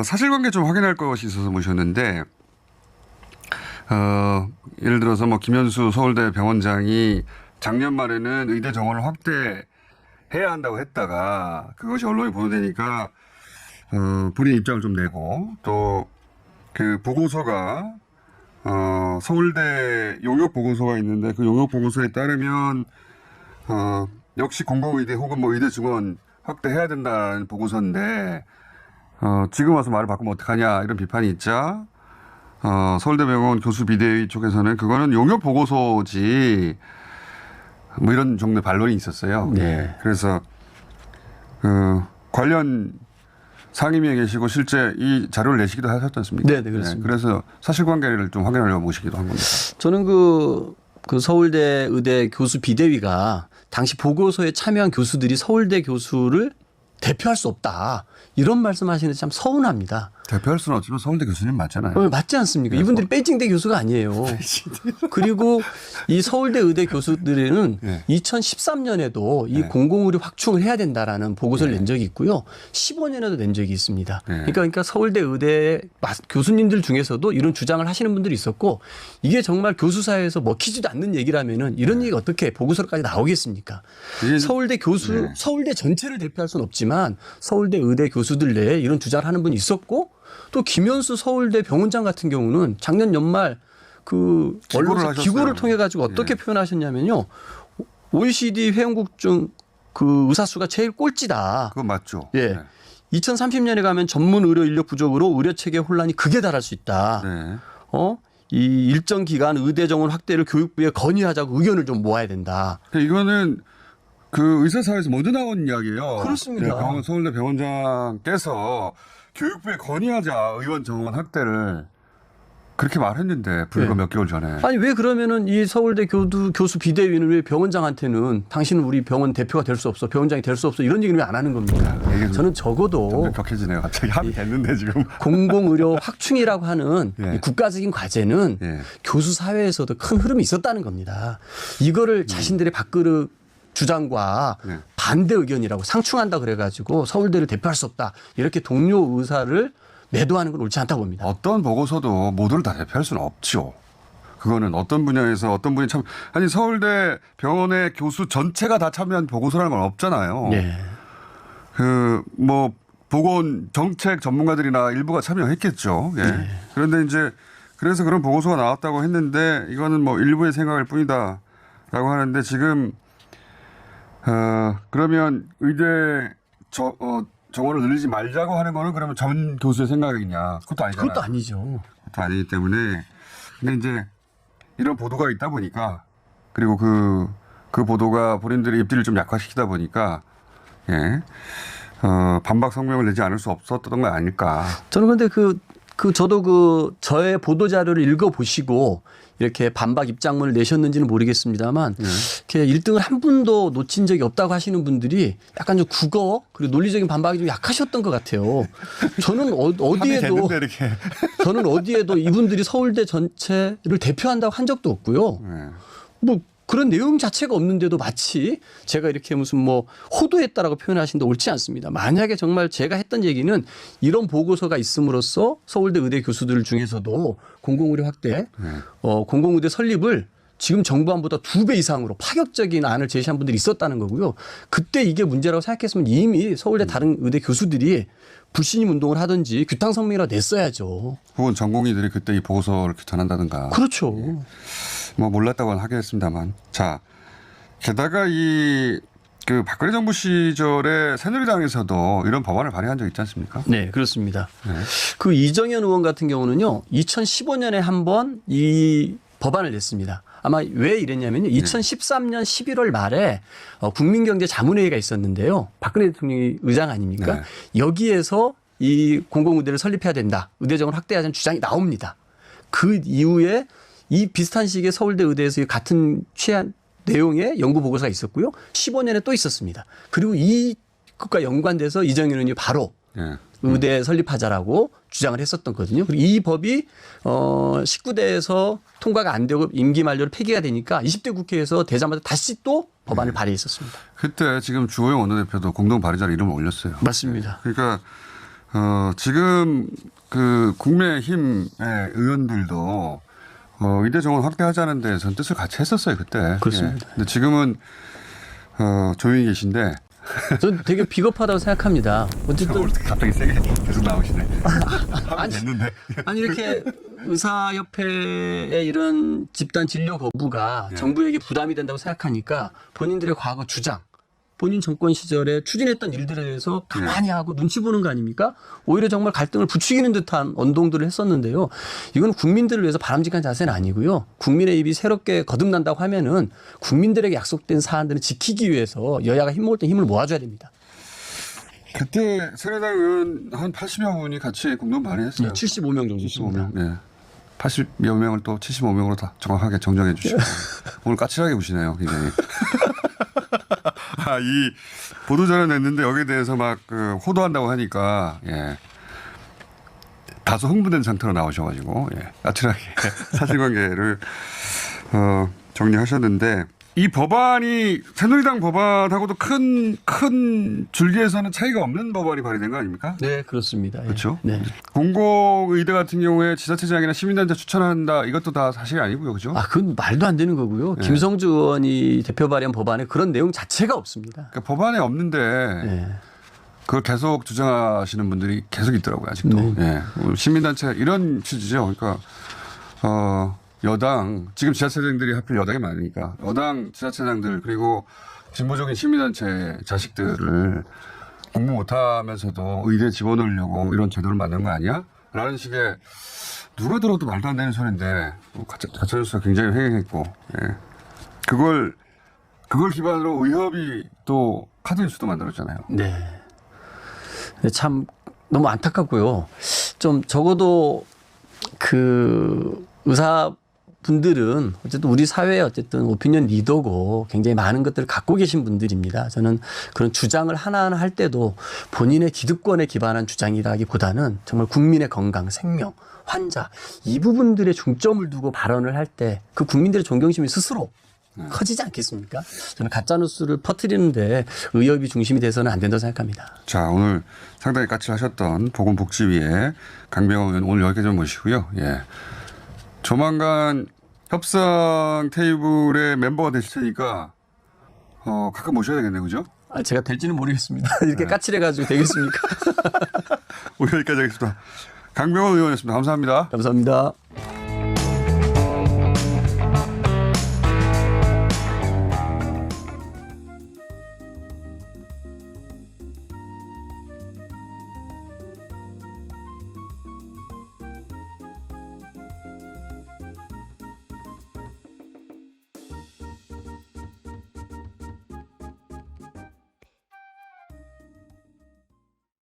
사실관계 좀 확인할 것이 있어서 모셨는데 예를 들어서 뭐 김현수 서울대 병원장이 작년 말에는 의대 정원을 확대해야 한다고 했다가 그것이 언론에 보도되니까 본인 입장을 좀 내고 또 그 보고서가 서울대 용역 보고서가 있는데 그 용역 보고서에 따르면 역시 공공의대 혹은 뭐 의대 증원 확대해야 된다는 보고서인데 지금 와서 말을 바꾸면 어떡하냐 이런 비판이 있자 서울대병원 교수 비대위 쪽에서는 그거는 용역 보고서지 뭐 이런 정도의 반론이 있었어요. 네. 그래서 관련 상임위에 계시고 실제 이 자료를 내시기도 하셨지 않습니까? 네, 그렇습니다. 그래서 사실관계를 좀 확인하려고 모시기도 한 겁니다. 저는 그 서울대 의대 교수 비대위가 당시 보고서에 참여한 교수들이 서울대 교수를 대표할 수 없다. 이런 말씀하시는데 참 서운합니다. 대표할 수는 없지만 서울대 교수님 맞잖아요. 맞지 않습니까? 이분들이 베이징대 교수가 아니에요. 그리고 이 서울대 의대 교수들은 네. 2013년에도 이 공공의료 확충을 해야 된다라는 보고서를 낸 적이 있고요. 15년에도 낸 적이 있습니다. 그러니까 서울대 의대 교수님들 중에서도 이런 주장을 하시는 분들이 있었고 이게 정말 교수사회에서 먹히지도 않는 얘기라면은 이런 얘기가 어떻게 보고서까지 나오겠습니까? 서울대 교수, 서울대 전체를 대표할 수는 없지만 서울대 의대 교수들 내에 이런 주장을 하는 분이 있었고 또 김현수 서울대 병원장 같은 경우는 작년 연말 그 언론사 기고를 통해 가지고 어떻게 표현하셨냐면요. OECD 회원국 중 그 의사 수가 제일 꼴찌다. 그거 맞죠. 예. 2030년에 가면 전문 의료 인력 부족으로 의료 체계 혼란이 극에 달할 수 있다. 네. 이 일정 기간 의대 정원 확대를 교육부에 건의하자고 의견을 좀 모아야 된다. 이거는 그 의사사회에서 먼저 나온 이야기예요. 그렇습니다. 네, 서울대 병원장께서 교육부에 건의하자 의원 정원 확대를 그렇게 말했는데 불과 몇 개월 전에. 아니 왜 그러면은 이 서울대 교수 비대위는 왜 병원장한테는 당신은 우리 병원 대표가 될 수 없어, 병원장이 될 수 없어 이런 얘기를 왜 안 하는 겁니까? 저는 적어도 격해지네요. 갑자기 합의됐는데 지금. 공공의료 확충이라고 하는 예. 이 국가적인 과제는 예. 교수 사회에서도 큰 흐름이 있었다는 겁니다. 이거를 자신들의 밥그릇 주장과 반대 의견이라고 상충한다 그래가지고 서울대를 대표할 수 없다 이렇게 동료 의사를 매도하는 건 옳지 않다고 봅니다. 어떤 보고서도 모두를 다 대표할 수는 없죠. 그거는 어떤 분야에서 어떤 분이 아니 서울대 병원의 교수 전체가 다 참여한 보고서라는 건 없잖아요. 예. 그 뭐 보건 정책 전문가들이나 일부가 참여했겠죠. 예. 그런데 이제 그래서 그런 보고서가 나왔다고 했는데 이거는 뭐 일부의 생각일 뿐이다라고 하는데 지금 그러면 의대 정원을 늘리지 말자고 하는 거는 그러면 전 교수의 생각이냐? 그것도 아니잖아요. 그것도 아니죠. 그것도 아니기 때문에 근데 이제 이런 보도가 있다 보니까 그리고 그 보도가 본인들의 입지를 좀 약화시키다 보니까 반박 성명을 내지 않을 수 없었던 거 아닐까? 저는 근데 저도 저의 보도 자료를 읽어 보시고 이렇게 반박 입장문을 내셨는지는 모르겠습니다만 이렇게 1등을 한 분도 놓친 적이 없다고 하시는 분들이 약간 좀 국어 그리고 논리적인 반박이 좀 약하셨던 것 같아요. 저는 어디에도 저는 어디에도 이분들이 서울대 전체를 대표한다고 한 적도 없고요. 뭐 그런 내용 자체가 없는데도 마치 제가 이렇게 무슨 뭐 호도했다라고 표현하시는데 옳지 않습니다. 만약에 정말 제가 했던 얘기는 이런 보고서가 있음으로써 서울대 의대 교수들 중에서도 공공의료 확대, 공공의대 설립을 지금 정부안보다 2배 이상으로 파격적인 안을 제시한 분들이 있었다는 거고요. 그때 이게 문제라고 생각했으면 이미 서울대 다른 의대 교수들이 불신임 운동을 하든지 규탄 성명이라도 냈어야죠. 혹은 전공의들이 그때 이 보고서를 규탄한다든가. 그렇죠. 뭐 몰랐다고는 하겠습니다만. 자, 게다가 그 박근혜 정부 시절에 새누리당에서도 이런 법안을 발의한 적 있지 않습니까? 네, 그렇습니다. 그 이정현 의원 같은 경우는요, 2015년에 한번 이 법안을 냈습니다. 아마 왜 이랬냐면요. 2013년 11월 말에 국민경제자문회의가 있었는데요. 박근혜 대통령이 의장 아닙니까? 여기에서 이 공공의대를 설립해야 된다. 의대정원 확대하자는 주장이 나옵니다. 그 이후에 이 비슷한 시기에 서울대 의대에서 같은 취한 내용의 연구 보고서가 있었고요. 15년에 또 있었습니다. 그리고 이것과 연관돼서 이정현 의원이 바로 의대 설립하자라고 주장을 했었던 거거든요. 그리고 이 법이 19대에서 통과가 안 되고 임기 만료로 폐기가 되니까 20대 국회에서 되자마자 다시 또 법안을 발의했었습니다. 그때 지금 주호영 원내대표도 공동 발의자로 이름을 올렸어요. 맞습니다. 그러니까 지금 그 국민의힘의 의원들도 의대 정원 확대하자는 데선 뜻을 같이 했었어요 그때. 그렇습니다. 근데 지금은 조용히 계신데. 저는 되게 비겁하다고 생각합니다. 어쨌든 갑자기 세게 계속 나오시네. 하면 됐는데. 아니 이렇게 의사협회의 이런 집단 진료 거부가 정부에게 부담이 된다고 생각하니까 본인들의 과거 주장, 본인 정권 시절에 추진했던 일들에 대해서 가만히 하고 눈치 보는 거 아닙니까? 오히려 정말 갈등을 부추기는 듯한 언동들을 했었는데요. 이건 국민들을 위해서 바람직한 자세는 아니고요. 국민의 입이 새롭게 거듭난다고 하면은 국민들에게 약속된 사안들을 지키기 위해서 여야가 힘 모을 때 힘을 모아줘야 됩니다. 그때 새누리당 의원 한 80여 분이 같이 공동 발의했어요. 75명 정도. 75명. 네. 80여 명을 또 75명으로 다 정확하게 정정해 주시고 오늘 까칠하게 보시네요, 굉장히. 이 보도자료 냈는데 여기에 대해서 막 호도한다고 하니까 다소 흥분된 상태로 나오셔가지고 까칠하게 사실관계를 정리하셨는데 이 법안이 새누리당 법안하고도 큰 줄기에서는 차이가 없는 법안이 발의된 거 아닙니까? 네, 그렇습니다. 그렇죠. 네. 공공의대 같은 경우에 지자체장이나 시민단체 추천한다 이것도 다 사실이 아니고요, 그죠? 그건 말도 안 되는 거고요. 김성주 의원이 대표 발의한 법안에 그런 내용 자체가 없습니다. 그러니까 법안에 없는데 그걸 계속 주장하시는 분들이 계속 있더라고요, 아직도. 시민단체 이런 취지죠. 그러니까 여당 지금 지자체장들이 하필 여당이 많으니까 여당 지자체장들 그리고 진보적인 시민단체 자식들을 공부 못하면서도 의대 집어넣으려고 이런 제도를 만든 거 아니야? 라는 식의 누가 들어도 말도 안 되는 소리인데 가짜뉴스가 굉장히 횡행했고 그걸 기반으로 의협이 또 카드뉴스도 만들었잖아요. 네. 참 너무 안타깝고요. 좀 적어도 그 의사분들은 어쨌든 우리 사회의 어쨌든 오피니언 리더고 굉장히 많은 것들을 갖고 계신 분들입니다. 저는 그런 주장을 하나하나 할 때도 본인의 기득권에 기반한 주장이라기보다는 정말 국민의 건강, 생명, 환자 이 부분들에 중점을 두고 발언을 할 때 그 국민들의 존경심이 스스로 커지지 않겠습니까? 저는 가짜뉴스를 퍼뜨리는데 의협이 중심이 돼서는 안 된다고 생각합니다. 자, 오늘 상당히 까칠하셨던 보건복지위의 강병원 의원 오늘 여기까지 좀 모시고요. 조만간 협상 테이블의 멤버가 되실 테니까 가끔 모셔야 되겠네요. 그죠? 제가 될지는 모르겠습니다. 이렇게 까칠해가지고 되겠습니까? 오늘 여기까지 하겠습니다. 강병원 의원이었습니다. 감사합니다. 감사합니다.